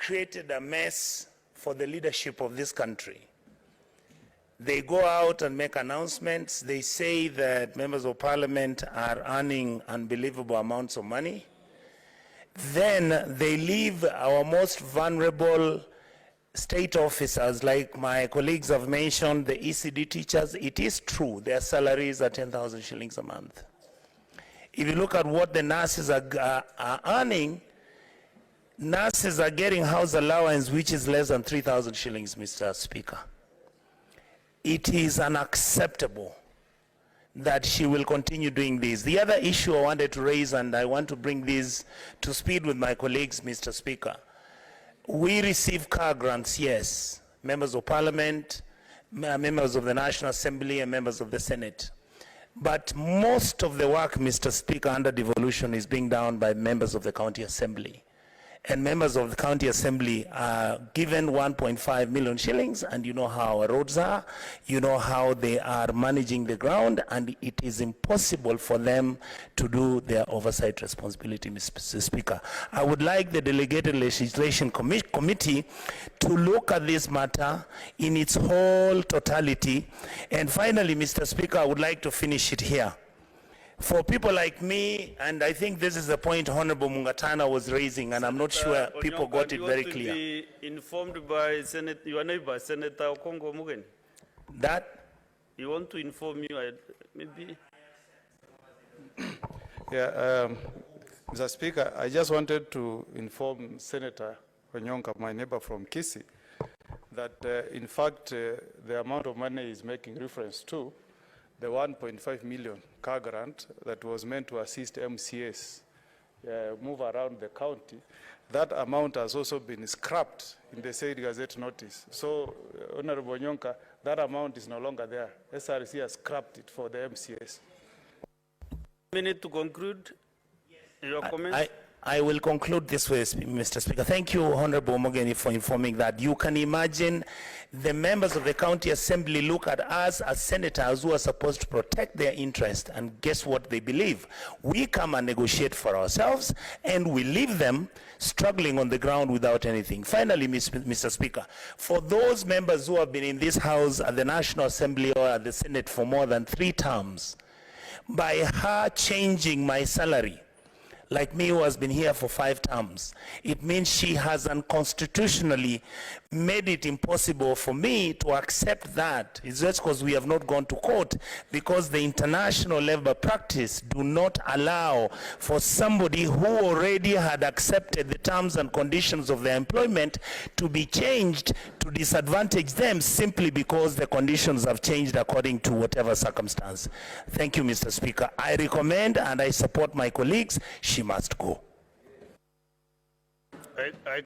created a mess for the leadership of this country. They go out and make announcements. They say that members of parliament are earning unbelievable amounts of money. Then they leave our most vulnerable state officers, like my colleagues have mentioned, the ECD teachers. It is true, their salaries are 10,000 shillings a month. If you look at what the nurses are earning, nurses are getting house allowance, which is less than 3,000 shillings, Mr. Speaker. It is unacceptable that she will continue doing this. The other issue I wanted to raise, and I want to bring this to speed with my colleagues, Mr. Speaker. We receive car grants, yes, members of parliament, members of the National Assembly, and members of the Senate. But most of the work, Mr. Speaker, under devolution is being done by members of the County Assembly. And members of the County Assembly are given 1.5 million shillings, and you know how our roads are, you know how they are managing the ground, and it is impossible for them to do their oversight responsibility, Mr. Speaker. I would like the Delegated Legislation Committee to look at this matter in its whole totality. And finally, Mr. Speaker, I would like to finish it here. For people like me, and I think this is the point Honorable Mungatana was raising, and I'm not sure people got it very clear. You want to be informed by your neighbor, Senator Kongo Mugen? That? You want to inform you, maybe? Yeah, Mr. Speaker, I just wanted to inform Senator Onyonka, my neighbor from Kisii, that in fact the amount of money is making reference to the 1.5 million car grant that was meant to assist MCS move around the county. That amount has also been scrapped in the said Gazette notice. So, Honorable Onyonka, that amount is no longer there. SRC has scrapped it for the MCS. Minute to conclude your comments. I will conclude this way, Mr. Speaker. Thank you, Honorable Mogeni, for informing that. You can imagine the members of the County Assembly look at us as senators who are supposed to protect their interest, and guess what they believe? We come and negotiate for ourselves, and we leave them struggling on the ground without anything. Finally, Mr. Speaker, for those members who have been in this House at the National Assembly or at the Senate for more than 3 terms, by her changing my salary, like me who has been here for 5 terms, it means she has unconstitutionally made it impossible for me to accept that. It's just because we have not gone to court, because the international labor practice do not allow for somebody who already had accepted the terms and conditions of their employment to be changed to disadvantage them simply because the conditions have changed according to whatever circumstance. Thank you, Mr. Speaker. I recommend and I support my colleagues. She must go. I